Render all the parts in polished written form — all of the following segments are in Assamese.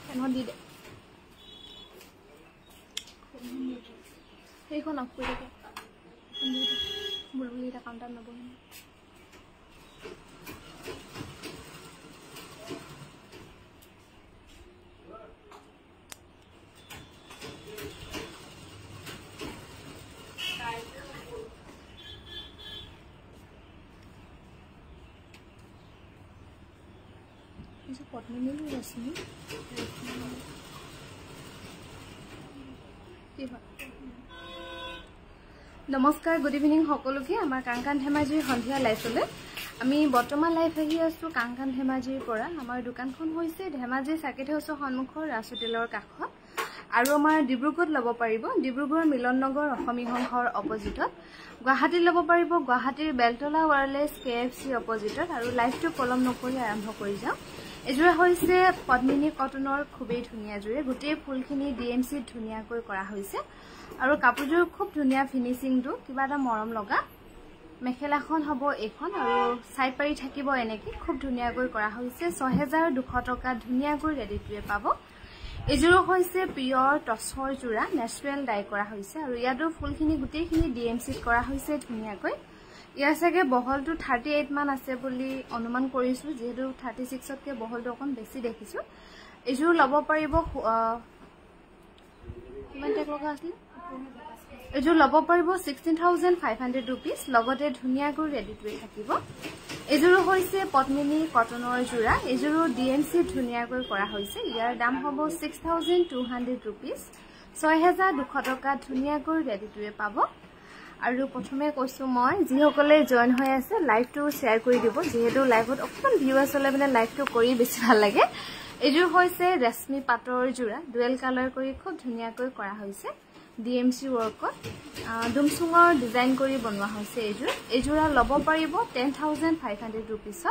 ফেনত দি দে সেইখন অফ কৰি দে বুলবুলি এটা কাউণ্টাৰ নবহে পদ্মিনী ৰশ্মি নমস্কাৰ গুড ইভিনিং সকলোকে আমাৰ কাংকান ধেমাজিৰ সন্ধিয়া লাইভলৈ আমি বৰ্তমান লাইভ আহি আছো কাংকান ধেমাজিৰ পৰা আমাৰ দোকানখন হৈছে ধেমাজি সাৰ্কিট হাউছৰ সন্মুখৰ ৰাজ হোটেলৰ কাষত আৰু আমাৰ ডিব্ৰুগড়ত ল'ব পাৰিব ডিব্ৰুগড় মিলন নগৰ অসমী সংঘৰ অপজিটত গুৱাহাটীত ল'ব পাৰিব গুৱাহাটীৰ বেলতলা ৱায়াৰলেছ KFC অপজিটত আৰু লাইভটো পলম নকৰি আৰম্ভ কৰি যাওঁ এজোৰা হৈছে পদ্মিনী কটনৰ খুবেই ধুনীয়া জোৰে গোটেই ফুলখিনি DMC ধুনীয়াকৈ কৰা হৈছে আৰু কাপোৰযোৰ খুব ধুনীয়া ফিনিশিংটো কিবা এটা মৰম লগা মেখেলাখন হ'ব এখন আৰু সাইড পাৰি থাকিব এনেকৈ খুব ধুনীয়াকৈ কৰা হৈছে 6200 টকা ধুনীয়াকৈ ৰেডি টুৱে পাব এজোৰ হৈছে পিয়ৰ টছৰ জোৰা নেচাৰেল ডাই কৰা হৈছে আৰু ইয়াতো ফুলখিনি গোটেইখিনি DMC কৰা হৈছে ধুনীয়াকৈ ইয়াৰ সাগে বহলটো 38 মান আছে বুলি অনুমান কৰিছো যেহেতু 36 তকে বহলটো অকন বেছি দেখিছো এজোৰ ল'ব পাৰিব কিমান টাকা লগা আছিল এজোৰ ল'ব পাৰিব 16500 rupees লগতে ধুনীয়াকৈ ৰেডি টুৱে থাকিব এজোৰ হৈছে পদ্মিনী কটনৰ জোৰা এজোৰ DMC ধুনীয়াকৈ কৰা হৈছে ইয়াৰ দাম হ'ব 6200 rupees 6200 টকা ধুনীয়াকৈ ৰেডি টুৱে পাব আৰু প্ৰথমে কৈছো মই যিসকলে জয়েন হৈ আছে লাইভটো শেয়াৰ কৰি দিব যেহেতু লাইভত অকমান ভিউয়াৰ্স হলে মানে লাইভটো কৰি বেছি ভাল লাগে এজোৰ হৈছে ৰেশমি পাটৰ জোৰা ডুৱেল কালাৰ কৰি খুব ধুনীয়াকৈ কৰা হৈছে DMC ওয়াৰ্কত দুমসুঙৰ ডিজাইন কৰি বনোৱা হৈছে এজোৰা ল'ব পাৰিব 10500 rupees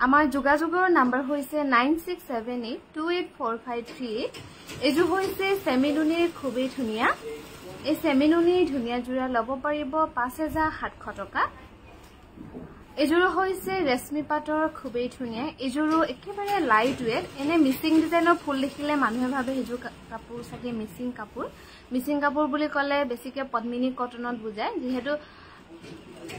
আমাৰ যোগাযোগৰ নম্বৰ হৈছে 9678284538 এজোৰ হৈছে সেমিনুনিৰ খুবেই ধুনীয়া এই সেমিনুনি ধুনীয়া জোৰা ল'ব পাৰিব 5700 টকা এজোৰ হৈছে ৰেশমি পাটৰ খুবেই ধুনীয়া এজোৰ একেবাৰে লাইট ওয়েট এনে মিচিং ডিজাইনৰ ফুল দেখিলে মানুহে ভাবে এজোৰ কাপোৰ সাকে মিচিং কাপোৰ বুলি ক'লে বেছিকে পদ্মিনী কটনত বুজায় যেহেতু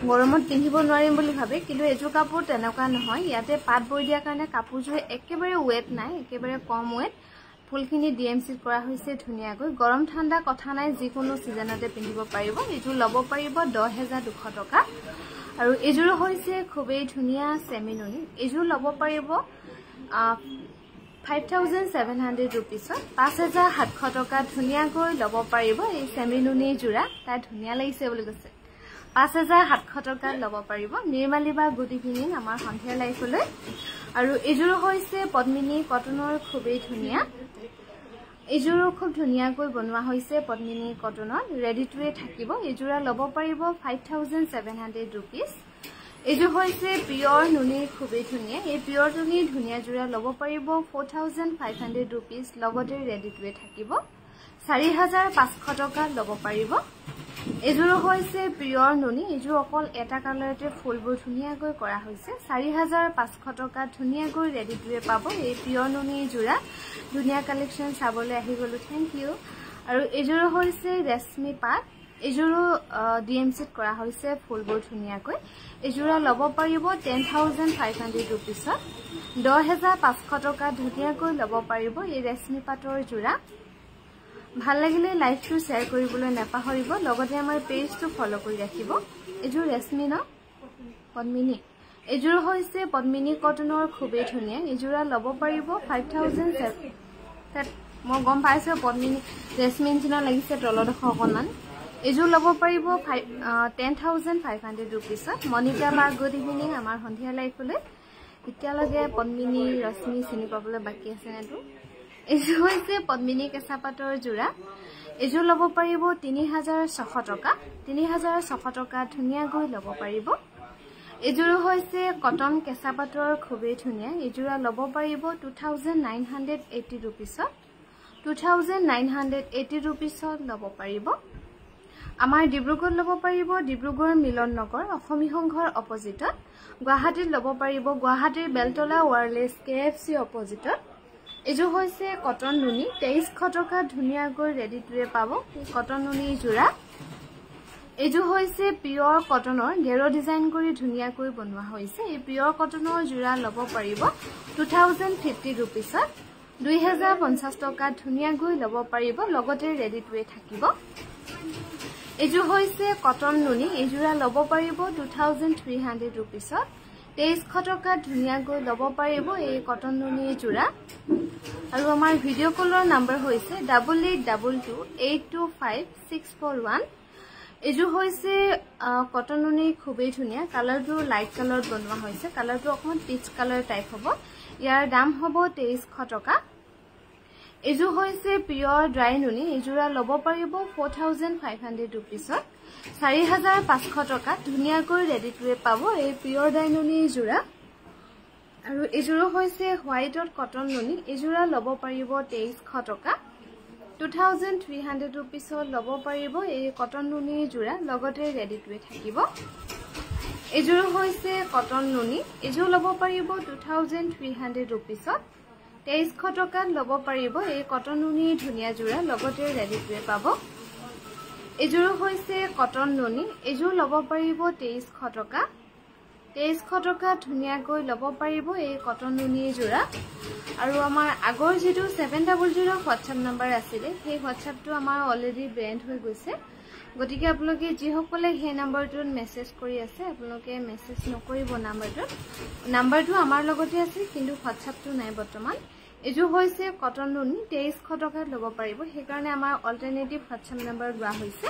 গৰমত পিন্ধিব নোৱাৰিম বুলি ভাবে কিন্তু এজোৰ কাপোৰ তেনেকুৱা নহয় ইয়াতে পাট বৈ দিয়া কাৰণে কাপোৰযোৰ একেবাৰে ওয়েট নাই একেবাৰে কম ওয়েট ফুলখিনি DMC কৰা হৈছে ধুনীয়াকৈ গৰম ঠাণ্ডা কথা নাই যিকোনো সিজনতে পিন্ধিব পাৰিব এজোৰ ল'ব পাৰিব 10200 টকা আৰু এজোৰ হৈছে খুবেই ধুনীয়া সেমিনুনি এজোৰ ল'ব পাৰিব 5700 rupees 5700 টকা ধুনীয়াকৈ ল'ব পাৰিব এই সেমিনুনি জোৰা তাই ধুনীয়া লাগিছে বুলি কৈছে 5700 টকা ল'ব পাৰিব নিৰ্মালিবা গুড ইভিনিং আমাৰ সন্ধিয়া লাইভলৈ আৰু এজোৰ হৈছে পদ্মিনী কটনৰ খুবেই ধুনীয়া এজোৰ খুব ধুনীয়াকৈ বনোৱা হৈছে পদ্মিনী কটনত ৰেডি টুৱে থাকিব এজোৰা ল'ব পাৰিব 5700 rupees এজোৰ হৈছে পিয়ৰ নুনি খুবেই ধুনীয়া এই পিয়ৰ নুনি ধুনীয়া জোৰা ল'ব পাৰিব 4500 rupees লগতে ৰেডি টুৱে থাকিব 4500 টকা ল'ব পাৰিব এজোৰ হৈছে পিয়ৰ নুনি এজোৰ অকল এটা কালাৰতে ফুলবোৰ ধুনীয়াকৈ কৰা হৈছে 4500 টকা ধুনীয়াকৈ ৰেডি টুৱে পাব এই পিয়ৰ নুনি জোৰা ধুনীয়া কালেকশন চাবলৈ আহি গলো থ্যাংক ইউ আৰু এজোৰ হৈছে ৰেশমি পাট এজোৰ DMC কৰা হৈছে ফুলবোৰ ধুনীয়াকৈ এজোৰা ল'ব পাৰিব 10500 rupees 10500 টকা ধুনীয়াকৈ ল'ব পাৰিব এই ৰেশমি পাটৰ জোৰা ভাল লাগিলে লাইভটো শেয়াৰ কৰিবলৈ নাপাহৰিব লগতে আমাৰ পেজটো ফলো কৰি ৰাখিব এজোৰ ৰেশমি ন পদ্মিনী এজোৰ হৈছে পদ্মিনী কটনৰ খুবেই ধুনীয়া এজোৰা ল'ব পাৰিব 5700 মই গম পাইছো পদ্মিনী ৰেশমি নিচিনা লাগিছে তলডখ অকণমান এজোৰ ল'ব পাৰিব 10500 rupees মনিকা বা গুড ইভিনিং আমাৰ সন্ধিয়া লাইভলৈ এতিয়ালৈকে পদ্মিনী ৰশ্মি চিনি পাবলৈ বাকি আছে নেতো এজোৰ হৈছে পদ্মিনী কেঁচা পাটৰ জোৰা এজোৰ ল'ব পাৰিব 3600 টকা 3600 টকা ধুনীয়াকৈ ল'ব পাৰিব এজোৰ হৈছে কটন কেঁচা পাটৰ খুবেই ধুনীয়া এজোৰা ল'ব পাৰিব 2980 rupees 2980 rupees ল'ব পাৰিব আমাৰ ডিব্ৰুগড় ল'ব পাৰিব ডিব্ৰুগড় মিলন নগৰ অসমী সংঘৰ অপজিটত গুৱাহাটীত ল'ব পাৰিব গুৱাহাটীৰ বেলতলা ৱায়াৰলেছ KFC অপজিটত এযোৰ হৈছে কটন নুনি 2300 টকা ধুনিয়াকৈ ৰেডি টু ৱে পাব কটন নুনি জোৰা এযোৰ হৈছে পিওৰ কটনৰ গেৰো ডিজাইন কৰি ধুনিয়াকৈ বনোৱা হৈছে এই পিওৰ কটনৰ জোৰা লব পাৰিব 2050 रुपीसত 2050 টকা ধুনিয়াকৈ লব পাৰিব লগতে ৰেডি টু ৱে থাকিব এযোৰ হৈছে কটন নুনি এযোৰা লব পাৰিব 2300 रुपीसত 2300 টকা ধুনিয়াকৈ লব পাৰিব এই কটন নুনি জোৰা আৰু আমাৰ ভিডিও কলৰ নম্বৰ হৈছে 8822825641 এযোৰ হৈছে কটন নুনি খুবেই ধুনিয়া কালাৰটো লাইট কালাৰত বনোৱা হৈছে কালাৰটো অকমান পিচ কালাৰ টাইপ হ'ব ইয়াৰ দাম হ'ব 2300 টকা এযোৰ হৈছে পিওৰ ড্ৰাই নুনি এযোৰা লব পাৰিব 4500 रुपीसত 4500 টকা ধুনিয়াকৈ ৰেডি টু ৱে পাব এই পিওৰ ড্ৰাই নুনি জোৰা আৰু এযোৰ হৈছে হোৱাইটত কটন নুনি এযোৰা লব পাৰিব 2300 টকা 2300 रुपीसত লব পাৰিব এই কটন নুনি জোৰা লগতে ৰেডি টু ৱে থাকিব এযোৰ হৈছে কটন নুনি এযোৰ লব পাৰিব 2300 रुपीसত 2300 টকাত লব পাৰিব এই কটন নুনি ধুনিয়া জোৰা লগতে ৰেডি টু ৱে পাব এযোৰ হৈছে কটন নুনি এযোৰ লব পাৰিব 2300 টকা 2300 টকা ধুনিয়াকৈ লব পাৰিব এই কটন নুনি জোৰা আৰু আমাৰ আগৰ যেটো 700 WhatsApp নম্বৰ আছিল সেই WhatsAppটো আমাৰ অলৰেডি ব্ৰেন্ড হৈ গৈছে গতিকে আপোনালোকে যি সকলে সেই নম্বৰটোত মেছেজ কৰি আছে আপোনালোকে মেছেজ নকৰিব নম্বৰটো আমাৰ লগতে আছে কিন্তু WhatsAppটো নাই বৰ্তমান এযোৰ হৈছে কটন নুনি 2300 টকাত লব পাৰিব সেই কাৰণে আমাৰ অল্টাৰনেটিভ WhatsApp নম্বৰ লোৱা হৈছে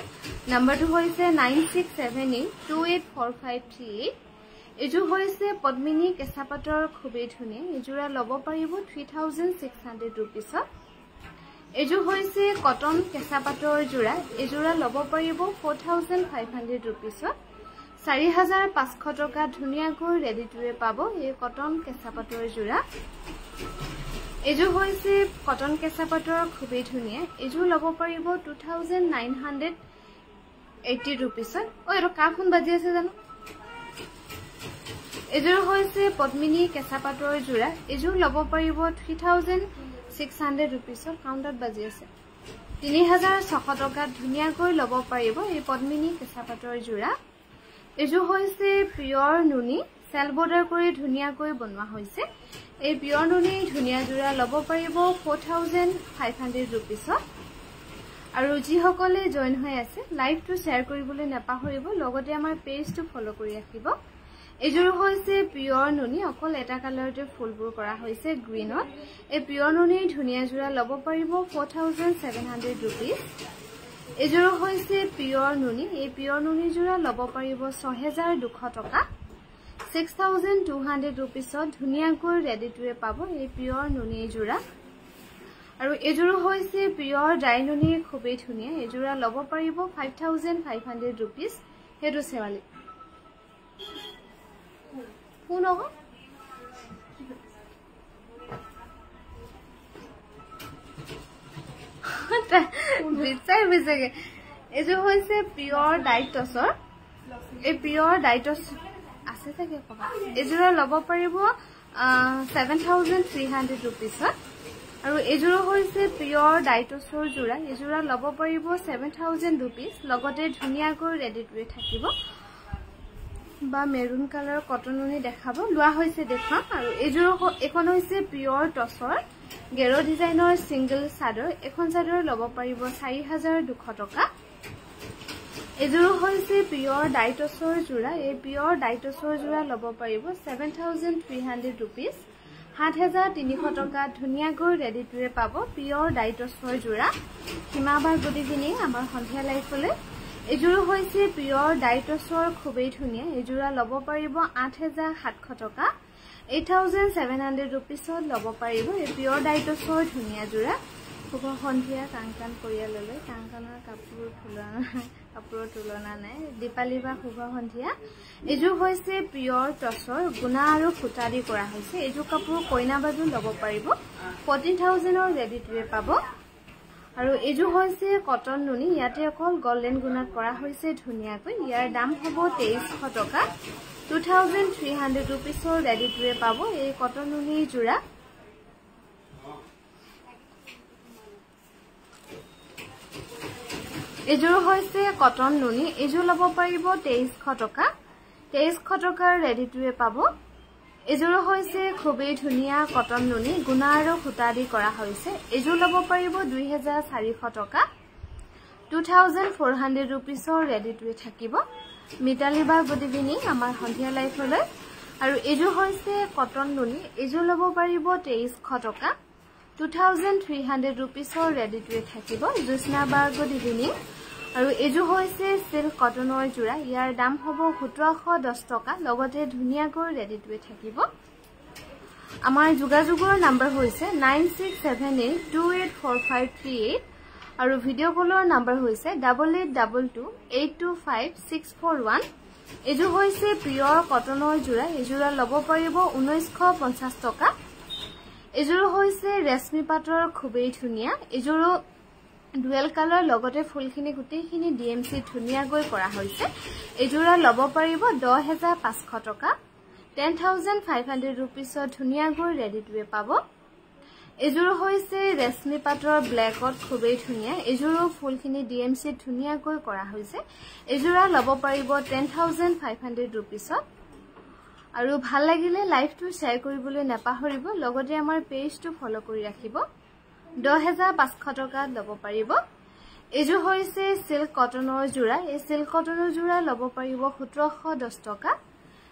নম্বৰটো হৈছে 9678284538 এযোৰ হৈছে পদ্মিনী কেঁচাপাতৰ খুবেই ধুনিয়া এযোৰা লব পাৰিব 3600 रुपीसত এযোৰ হৈছে কটন কেঁচাপাতৰ জোৰা এযোৰা লব পাৰিব 4500 रुपीसত 4500 টকা ধুনিয়াকৈ ৰেডি টু ৱে পাব এই কটন কেঁচাপাতৰ জোৰা এযোৰ হৈছে কটন কেঁচাপাতৰ খুবেই ধুনিয়া এযোৰ লব পাৰিব 2980 रुपीसত এটো কাখন বাজি আছে জানো এযোৰ হৈছে পদ্মিনী কেঁচাপাতৰ জোৰা এযোৰ লব পাৰিব 3600 रुपीसত কাউণ্টত বাজি আছে 3600 টকা ধুনিয়াকৈ লব পাৰিব এই পদ্মিনী কেঁচাপাতৰ জোৰা এযোৰ হৈছে পিওৰ নুনি সেল বৰ্ডাৰ কৰি ধুনিয়াকৈ বনোৱা হৈছে এই পিওৰ নুনি ধুনিয়া জোৰা লব পাৰিব 4500 रुपीसত আৰু যি সকলে জয়েন হৈ আছে লাইভটো শেয়াৰ কৰিবলৈ নাপাহৰিব লগতে আমাৰ পেজটো ফলো কৰি ৰাখিব এযোৰ হৈছে পিওৰ নুনি অকল এটা কালাৰতে ফুলবোৰ কৰা হৈছে গ্ৰীনত এই পিওৰ নুনি ধুনিয়া জোৰা লব পাৰিব 4700 रुपीस এযোৰ হৈছে পিওৰ নুনি এই পিওৰ নুনি জোৰা লব পাৰিব 6200 টকা 6200 रुपीसত ধুনিয়াকৈ ৰেডি টু ৱে পাব এই পিওৰ নুনি জোৰা আৰু এযোৰ হৈছে পিওৰ ড্ৰাই নুনি খুবেই ধুনিয়া এযোৰা লব পাৰিব 5500 रुपीस হেতু সেৱালি কোন হ'ব বিচাৰে এযোৰ হৈছে পিওৰ ডাইটছৰ এই পিওৰ ডাইটছ আছে থাকে কবা এযোৰা লব পাৰিব 7300 रुपीसত আৰু এযোৰ হৈছে পিওৰ ডাইটছৰ জোৰা এযোৰা লব পাৰিব 7000 रुपीस লগতে ধুনিয়াকৈ ৰেডি টু ৱে থাকিব বা মেৰুন কালাৰ কটন নুনি দেখাব লোৱা হৈছে দেখা আৰু এযোৰ এখন হৈছে পিওৰ টছৰ গেৰো ডিজাইনৰ সিঙ্গল চাদৰ এখন চাদৰ লব পাৰিব 4200 টকা এযোৰ হৈছে পিওৰ ডাইটছৰ জোৰা এই পিওৰ ডাইটছৰ জোৰা লব পাৰিব 7300 रुपीस 7300 টকা ধুনিয়াকৈ ৰেডি টু ৱে পাব পিওৰ ডাইটছৰ জোৰা হিমাবাৰ গুড ইভিনিং আমাৰ সন্ধিয়া লাইফলৈ এযোৰ হৈছে পিওৰ ডাইটছৰ খুবেই ধুনিয়া এযোৰা লব পাৰিব 8700 টকা 8700 रुपीसত লব পাৰিব এই পিওৰ ডাইটছৰ ধুনিয়া জোৰা খুব সন্ধিয়া কাংকান পৰিয়াললৈ কাংকানৰ কাপোৰৰ তুলনা নাই দীপালি বা শুভ সন্ধিয়া এযোৰ হৈছে পিওৰ টছৰ গুণা আৰু ফুটা দি কৰা হৈছে এযোৰ কাপোৰ কইনা বাজু লব পাৰিব 14000 ৰেডি টু ৱে পাব আৰু এযোৰ হৈছে কটন নুনি ইয়াতে অকল গোল্ডেন গুণাত কৰা হৈছে ধুনিয়াকৈ ইয়াৰ দাম হ'ব 2300 টকা 2300 रुपीसৰ ৰেডি টু ৱে পাব এই কটন নুনি জোৰা এযোৰ হৈছে কটন নুনি এযোৰ লব পাৰিব 2300 টকা 2300 টকাৰ ৰেডি টুৱে পাব এযোৰ হৈছে খুবেই ধুনিয়া কটন নুনি গুণা আৰু সুতা দি কৰা হৈছে এযোৰ লব পাৰিব 2400 টকা 2400 रुपीसৰ ৰেডি টুৱে থাকিব মিতালী বা গুড ইভিনিং আমাৰ সন্ধিয়া লাইফলৈ আৰু এযোৰ হৈছে কটন নুনি এযোৰ লব পাৰিব 2300 টকা 2300 रुपीसৰ ৰেডি টুৱে থাকিব জুসনা বা গুড ইভিনিং আৰু এযোৰ হৈছে সিল্ক কটনৰ জোৰা ইয়াৰ দাম হ'ব 1710 টকা লগতে ধুনিয়াকৈ ৰেডি টুৱে থাকিব আমাৰ যোগাযোগৰ নম্বৰ হৈছে 9678284538 আৰু ভিডিও কলৰ নম্বৰ হৈছে 8822825641 এযোৰ হৈছে পিয়ৰ কটনৰ জোৰা এযোৰা লব পাৰিব 1950 টকা এযোৰ হৈছে ৰেশমি পাটৰ খুবেই ধুনিয়া এযোৰ ডুৱেল কালাৰ লগতে ফুলখিনি গুটেইখিনি ডিএমসি ধুনিয়াকৈ কৰা হৈছে এযোৰা লব পাৰিব 10500 টকা 10500 रुपीसৰ ধুনিয়াকৈ ৰেডি টুৱে পাব এযোৰ হৈছে ৰেশমি পাটৰ ব্ল্যাকত খুবেই ধুনিয়া এযোৰ ফুলখিনি ডিএমসি ধুনিয়াকৈ কৰা হৈছে এযোৰা লব পাৰিব 10500 रुपीसত আৰু ভাল লাগিলে লাইভটো শেয়াৰ কৰিবলৈ নাপাহৰিব লগতে আমাৰ পেজটো ফলো কৰি ৰাখিব 10500 টকা লব পাৰিব এযোৰ হৈছে সিল্ক কটনৰ জোৰা এই সিল্ক কটনৰ জোৰা লব পাৰিব 1710 টকা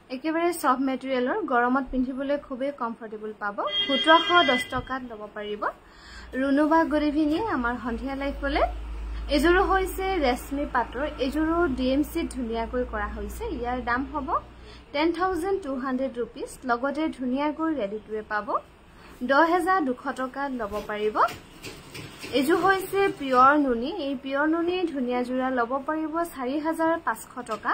একেবাৰে সফট মেটেৰিয়েলৰ গৰমত পিন্ধিবলৈ খুবেই কমফৰ্টেবল পাব 1710 টকাত লব পাৰিব ৰুনুবা গুড ইভিনিং আমাৰ সন্ধিয়া লাইফলৈ এযোৰ হৈছে ৰেশমি পাটৰ এযোৰ ডিএমসি ধুনিয়াকৈ কৰা হৈছে ইয়াৰ দাম হ'ব 10200 रुपीस লগতে ধুনিয়াকৈ ৰেডি টুৱে পাব 10200 টকা লব পাৰিব এযোৰ হৈছে পিয়ৰ নুনি এই পিয়ৰ নুনি ধুনিয়া জোৰা লব পাৰিব 4500 টকা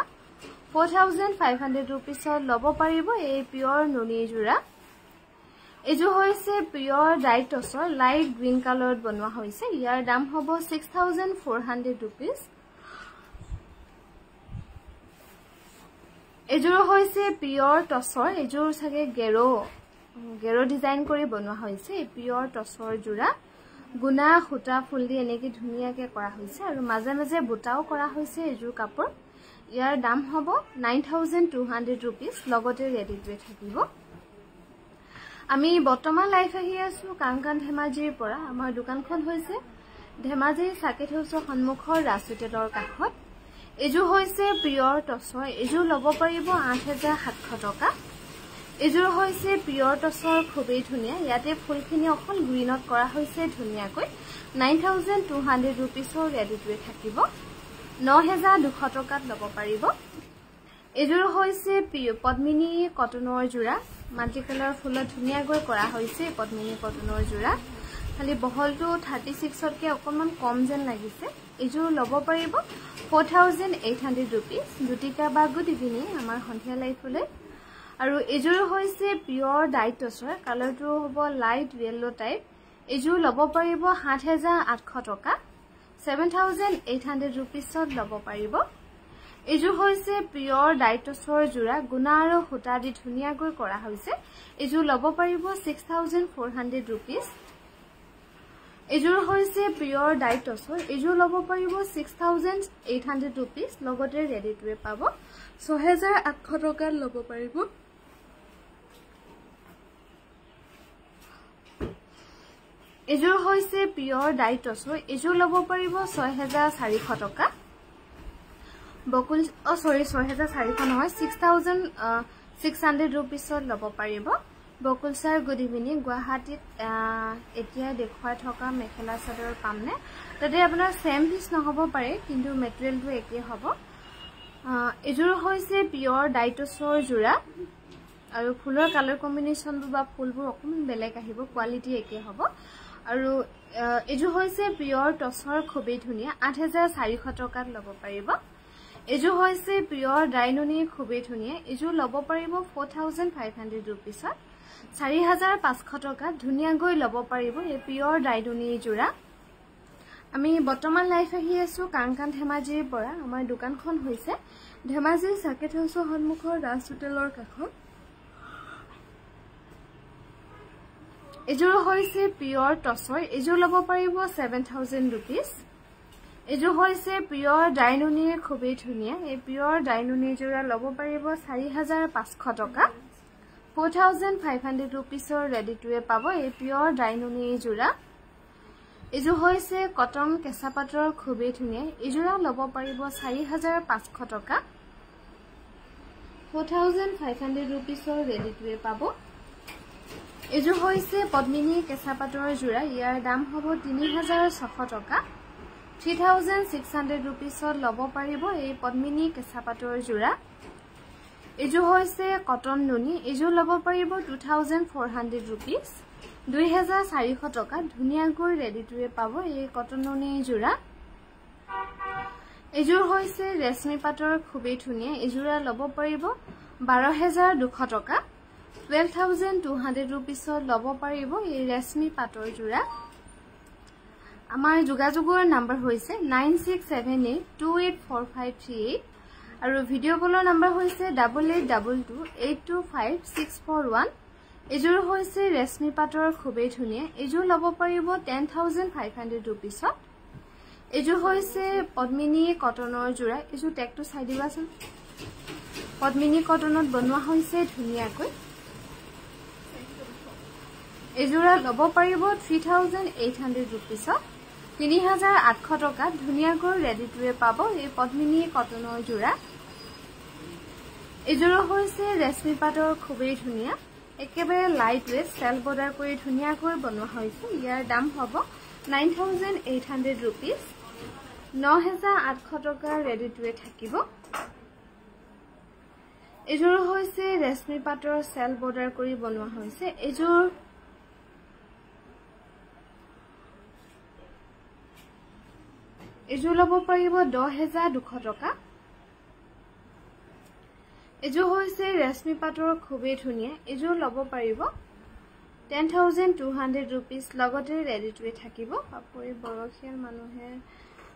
4500 रुपीसৰ লব পাৰিব এই পিয়ৰ নুনি জোৰা এযোৰ হৈছে পিয়ৰ ডাইটছৰ লাইট গ্ৰীন কালাৰত বনোৱা হৈছে ইয়াৰ দাম হ'ব 6400 रुपीस এযোৰ হৈছে পিয়ৰ টছৰ এযোৰ সাগে গেৰো ডিজাইন কৰি বনোৱা হৈছে এই পিয়ৰ টছৰ জোৰা গুণা খুটা ফুল দি এনেকি ধুনিয়াকৈ কৰা হৈছে আৰু মাজে মাজে বুটাও কৰা হৈছে এযোৰ কাপোৰ ইয়াৰ দাম হ'ব 9200 रुपीस লগতে ৰেডি টুৱে থাকিব আমি বৰ্তমান লাইভ আহি আছো কাংকান ধেমাজিৰ পৰা আমাৰ দোকানখন হৈছে ধেমাজি সাকেত হাউছৰ সন্মুখৰ ৰাস্তাৰ কাষত এযোৰ হৈছে পিয়ৰ টছৰ এযোৰ লব পাৰিব 8700 টকা এযোৰ হৈছে পিয়ৰ টছৰ খুবেই ধুনিয়া ইয়াতে ফুলখিনি অকল গ্ৰীনত কৰা হৈছে ধুনিয়াকৈ 9200 रुपीसৰ ৰেডি টুৱে থাকিব 9200 টকাত লব পাৰিব এযোৰ হৈছে পদ্মিনী কটনৰ জোৰা মাল্টি কালাৰ ফুলত ধুনিয়াকৈ কৰা হৈছে পদ্মিনী কটনৰ জোৰা খালি বহলটো 36তকৈ অকমান কম যেন লাগিছে এযোৰ লব পাৰিব 4800 रुपीस দুটিকা বা গুড ইভিনিং আমাৰ সন্ধিয়া লাইফলৈ আৰু এযোৰ হৈছে পিয়ৰ ডাইটছৰ কালাৰটো হ'ব লাইট য়েলো টাইপ এযোৰ লব পাৰিব 7800 টকা 7800 रुपीसত লব পাৰিব এযোৰ হৈছে পিয়ৰ ডাইটছৰ জোৰা গুণা আৰু সুতা দি ধুনিয়াকৈ কৰা হৈছে এযোৰ লব পাৰিব 6400 रुपीस এযোৰ হৈছে পিয়ৰ ডাইটছৰ এযোৰ লব পাৰিব 6800 रुपीस লগতে ৰেডি টুৱে পাব 6800 টকাত লব পাৰিব এযোৰ হৈছে পিয়ৰ ডাইটছৰ এযোৰ লব পাৰিব 6400 টকা বকুল সৰি 6400 নহয় 6600 रुपीसত লব পাৰিব বকুল স্যাৰ গুড ইভিনিং গুৱাহাটীত এতিয়া দেখুৱাই থকা মেখেলা চাদৰ পামনে তাতে আপোনাৰ সেম পিস নহব পাৰে কিন্তু মেটেৰিয়েলটো একে হ'ব এযোৰ হৈছে পিয়ৰ ডাইটছৰ জোৰা আৰু ফুলৰ কালাৰ কম্বিনেশনবোৰ বা ফুলবোৰ অকমান বেলেগ আহিব কোৱালিটি একে হ'ব আৰু এযোৰ হৈছে পিয়ৰ টছৰ খুবেই ধুনিয়া 8400 টকাত লব পাৰিব এযোৰ হৈছে পিয়ৰ ডাইনুনি খুবেই ধুনিয়া এযোৰ লব পাৰিব 4500 रुपीसত 4500 টকাত ধুনিয়াকৈ লব পাৰিব এই পিয়ৰ ডাইনুনি জোৰা আমি বৰ্তমান লাইভ আহি আছো কাংকান ধেমাজিৰ পৰা আমাৰ দোকানখন হৈছে ধেমাজি সাকেত হাউছৰ সন্মুখৰ ৰাজ হোটেলৰ কাষত এযোৰ হৈছে পিয়ৰ টছৰ এযোৰ লব পাৰিব 7000 रुपीस এযোৰ হৈছে পিয়ৰ ডাইনুনিৰ খুবেই ধুনীয়া এই পিয়ৰ ডাইনুনি যোৰা ল'ব পাৰিব 4500 টকা 4500 rupeesৰ ৰেডি টুৱে পাব এই পিয়ৰ ডাইনুনি যোৰা এযোৰ হৈছে কটন কেঁচা পাটৰ খুবেই ধুনীয়া এই যোৰা ল'ব পাৰিব 4500 টকা 4500 rupeesৰ ৰেডি টুৱে পাব এযোৰ হৈছে পদ্মিনী কেঁচা পাটৰ যোৰা ইয়াৰ দাম হ'ব 3600 টকা 3600 rupeesৰ ল'ব পাৰিব এই পদ্মিনী কেঁচা পাটৰ যোৰা এযোৰ হৈছে কটন নুনি এযোৰ ল'ব পাৰিব 2400 rupees 2400 টকা ধুনীয়াকৈ ৰেডি টুৱে পাব এই কটন নুনি যোৰা এযোৰ হৈছে ৰেশমি পাটৰ খুবেই ধুনীয়া এযোৰা ল'ব পাৰিব 12200 টকা 12200 rupeesৰ ল'ব পাৰিব এই ৰেশমি পাটৰ যোৰা আমাৰ যোগাযোগৰ নম্বৰ হৈছে 9678284538 আৰু ভিডিঅ' কলৰ নম্বৰ হৈছে 8822825641 এযোৰ হৈছে ৰেশমি পাটৰ খুবেই ধুনীয়া এযোৰ ল'ব পাৰিব 10500 rupeesত এযোৰ হৈছে পদ্মিনী কটনৰ যোৰা এযোৰ টেগটো চাই দিবাচোন পদ্মিনী কটনত বনোৱা হৈছে ধুনীয়াকৈ এযোৰা ল'ব পাৰিব 3800 rupeesত 3800 টকা ধুনীয়াকৈ ৰেডি টুৱে পাব এই পদ্মিনী কটনৰ যোৰা এযোৰ হৈছে ৰেশমি পাটৰ খুবেই ধুনীয়া একেবাৰে লাইট ৱেট সেল বৰ্ডাৰ কৰি ধুনীয়াকৈ বনোৱা হৈছে ইয়াৰ দাম হ'ব 9800 rupees 9800 টকা ৰেডি টুৱে থাকিব এযোৰ হৈছে ৰেশমি পাটৰ সেল বৰ্ডাৰ কৰি বনোৱা হৈছে এযোৰ ল'ব পাৰিব 10200 টকা এযোৰ হৈছে ৰেশমি পাটৰ খুবেই ধুনীয়া এযোৰ ল'ব পাৰিব 10200 rupees লগতে ৰেডি টুৱে থাকিব আপুনি বৰখিয়াল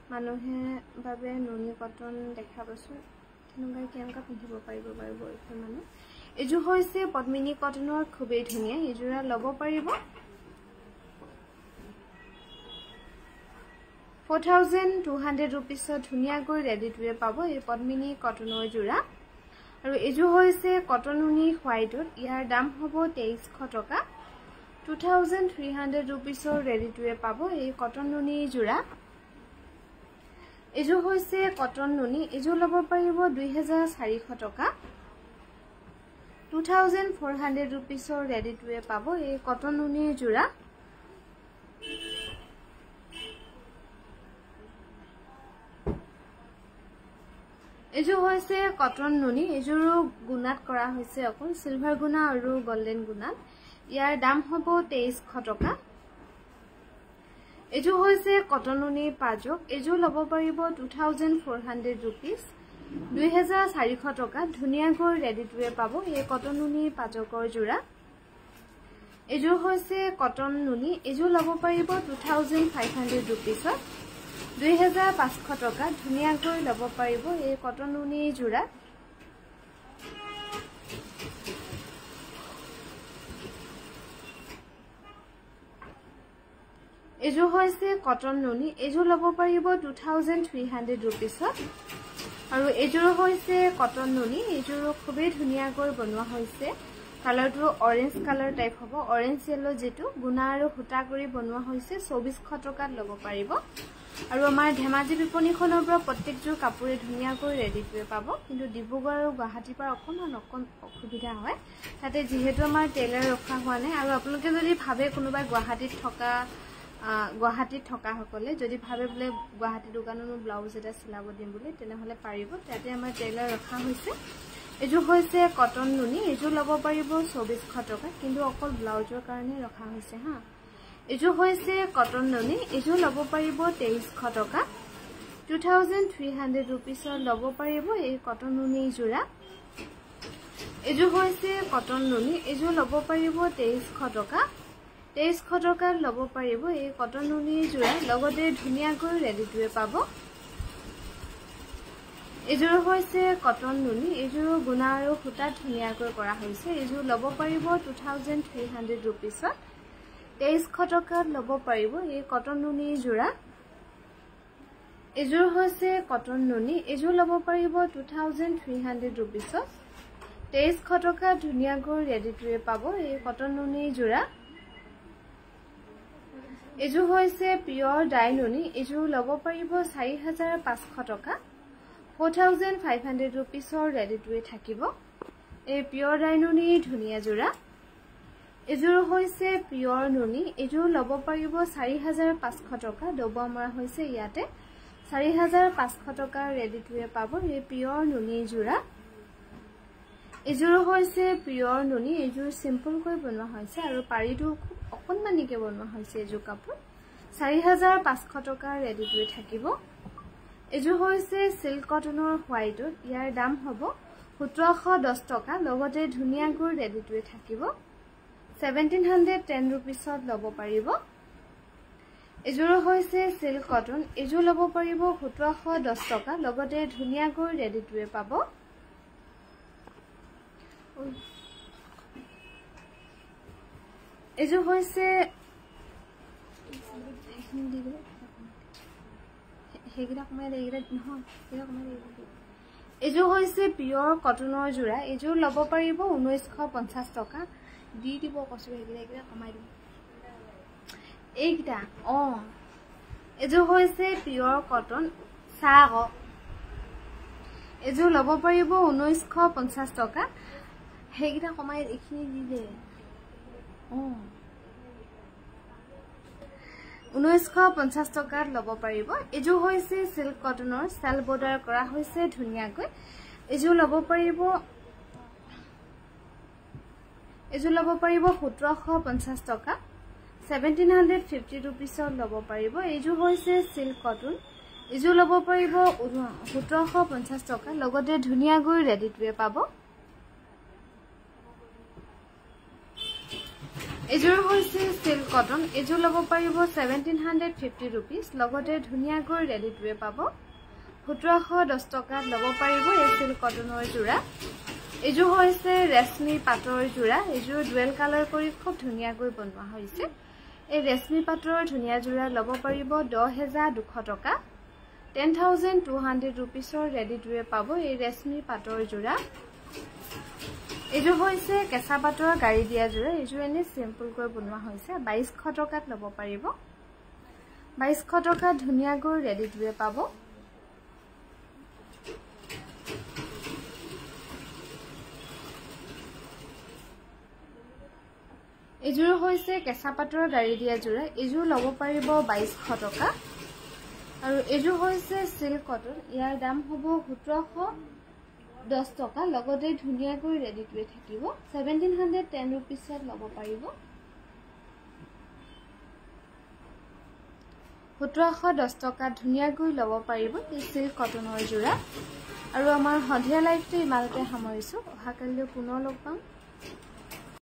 মানুহে বাবে নুনি কটন দেখাবচোন তেনেকৈ কেনেকৈ পিন্ধিব পাৰিব বাৰু বৰখিয়াল মানুহ এযোৰ হৈছে পদ্মিনী কটনৰ খুবেই ধুনীয়া এযোৰা ল'ব পাৰিব 4200 rupeesত ধুনীয়াকৈ ৰেডি টুৱে পাব এই পদ্মিনী কটনৰ যোৰা আৰু এযোৰ হৈছে কটন নুনি হোৱাইটত ইয়াৰ দাম হ'ব 2300 টকা 2300 rupeesৰ ৰেডি টুৱে পাব এই কটন নুনি যোৰা এযোৰ হৈছে কটন নুনি এযোৰ ল'ব পাৰিব 2400 টকা 2400 rupeesৰ ৰেডি টুৱে পাব এই কটন নুনি যোৰা এযোৰ হৈছে কটন নুনি এযোৰো গুণাত কৰা হৈছে অকল সিলভাৰ গুণা আৰু গোল্ডেন গুণাত ইয়াৰ দাম হ'ব 2300 টকা এযোৰ হৈছে কটন নুনি পাজক এযোৰ ল'ব পাৰিব 2400 rupees 2400 টকা ধুনীয়াকৈ ৰেডি টুৱে পাব এই কটন নুনি পাজকৰ যোৰা এযোৰ হৈছে কটন নুনি এযোৰ ল'ব পাৰিব 2500 rupeesত 2500 টকা ধুনীয়াকৈ ল'ব পাৰিব এই কটন নুনি যোৰা এযোৰ হৈছে কটন নুনি এযোৰ ল'ব পাৰিব 2300 rupeesত আৰু এযোৰ হৈছে কটন নুনি এযোৰ খুবেই ধুনীয়াকৈ বনোৱা হৈছে কালাৰটো অৰেঞ্জ কালাৰ টাইপ হ'ব অৰেঞ্জ yellow যেটো গুণা আৰু হুটা কৰি বনোৱা হৈছে 2400 টকাত ল'ব পাৰিব আৰু আমাৰ ধেমাজি বিপণীখনৰ পৰা প্ৰত্যেকযোৰ কাপোৰে ধুনীয়াকৈ ৰেডি টুৱে পাব কিন্তু ডিব্ৰুগড় আৰু গুৱাহাটীৰ পৰা অকণমান অসুবিধা হয় তাতে যিহেতু আমাৰ টেইলাৰ ৰখা হোৱা নাই আৰু আপোনালোকে যদি ভাবে কোনোবাই গুৱাহাটীত থকা সকলে যদি ভাবে বোলে গুৱাহাটী দোকানৰো ব্লাউজ এটা চিলাব দিম বুলি তেনেহলে পাৰিব তাতে আমাৰ টেইলাৰ ৰখা হৈছে এযোৰ হৈছে কটন নুনি এযোৰ ল'ব পাৰিব 2400 টকা কিন্তু অকল ব্লাউজৰ কাৰণে ৰখা হৈছে হা এযোৰ হৈছে কটন নুনি এযোৰ ল'ব পাৰিব 2300 টকা 2300 rupeesৰ ল'ব পাৰিব এই কটন নুনি যোৰা এযোৰ হৈছে কটন নুনি এযোৰ ল'ব পাৰিব 2300 টকা 2300 টকাত ল'ব পাৰিব এই কটন নুনি যোৰা লগতে ধুনীয়াকৈ ৰেডি টুৱে পাব এযোৰ হৈছে কটন নুনি এযোৰ গুণা আৰু হুটা ধুনীয়াকৈ কৰা হৈছে এযোৰ ল'ব পাৰিব 2300 rupeesত 2300 টকাত ল'ব পাৰিব এই কটন নুনি যোৰা এযোৰ হৈছে কটন নুনি এযোৰ ল'ব পাৰিব 2300 rupees 2300 টকা ধুনিয়াকৈ ৰেডি টু ৱে পাব এই কটন নুনি জোৰা এযোৰ হৈছে পিওৰ ডাই নুনি এযোৰ ল'ব পাৰিব 4500 টকা 4500 rupees ৰেডি টু ৱে থাকিব এই পিওৰ ডাই নুনি ধুনিয়া জোৰা এযোৰ হৈছে পিওৰ নুনি এযোৰ ল'ব পাৰিব 4500 টকা ডবা মৰা হৈছে ইয়াতে 4500 টকা ৰেডি টু ৱে পাব এই পিওৰ নুনি জোৰা এযোৰ হৈছে পিওৰ নুনি এযোৰ সিম্পল কৈ বনোৱা হৈছে আৰু পাৰিটো খুব অকনমানিকে বনোৱা হৈছে এযোৰ কাপোৰ 4500 টকা ৰেডি টু ৱে থাকিব এযোৰ হৈছে সিল্ক কটনৰ হোৱাইটত ইয়াৰ দাম হ'ব 1710 টকা লগতে ধুনিয়াকৈ ৰেডি টু ৱে থাকিব 1710 rupees ল'ব পাৰিব এযোৰ হৈছে সিল্ক কটন এযোৰ ল'ব পাৰিব 1710 টকা লগতে ধুনিয়াকৈ ৰেডি টু ৱে পাব এযোৰ হৈছে এযোৰ হৈছে পিওৰ কটনৰ জোৰা এযোৰ ল'ব পাৰিব 1950 টকা দি দিব কষ্ট হেগিৰা কমাই দিব এইটা এযোৰ হৈছে পিওৰ কটন সাগ এযোৰ ল'ব পাৰিব 1950 টকা হেগিৰা কমাই এখিনি দিলে 1950 টকাত ল'ব পাৰিব এযোৰ হৈছে সিল্ক কটনৰ সেল বৰ্ডাৰ কৰা হৈছে ধুনিয়াকৈ এযোৰ ল'ব পাৰিব 1750 টকা 1750 rupees ল'ব পাৰিব এযোৰ হৈছে সিল্ক কটন এযোৰ ল'ব পাৰিব 1750 টকা লগতে ধুনিয়াকৈ ৰেডি টু ৱে পাব এযোৰ হৈছে সিল্ক কটন এযোৰ ল'ব পাৰিব 1750 rupees লগতে ধুনিয়াকৈ ৰেডি টু ৱে পাব 1710 টকাত ল'ব পাৰিব এই সিল্ক কটনৰ জোৰা এযোৰ হৈছে ৰেশমি পাটৰ জোৰা এযোৰ ডুৱেল কালাৰ কৰি খুব ধুনিয়াকৈ বনোৱা হৈছে এই ৰেশমি পাটৰ ধুনিয়া জোৰা ল'ব পাৰিব 10200 টকা 10200 rupees ৰেডি টু ৱে পাব এই ৰেশমি পাটৰ জোৰা এযোৰ হৈছে কেঁচা পাটৰ গাড়ী দিয়া জোৰা এযোৰ এনে সিম্পল কৈ বনোৱা হৈছে 2200 টকাত ল'ব পাৰিব 2200 টকা ধুনিয়াকৈ ৰেডি টু ৱে পাব এযোৰ হৈছে কেঁচা পাটৰ গাড়ী দিয়া জোৰা এযোৰ ল'ব পাৰিব 2200 টকা আৰু এযোৰ হৈছে সিল্ক কটন ইয়াৰ দাম হ'ব 1710 টকা লগতে ধুনিয়াকৈ ৰেডি টু ৱে থাকিব 1710 rupees ল'ব পাৰিব 1710 টকা ধুনিয়াকৈ ল'ব পাৰিব এই সিল্ক কটনৰ জোৰা আৰু আমাৰ সন্ধিয়া লাইভটো ইমানতে সামৰিছো অহাকালিলৈ পুনৰ লগ পাম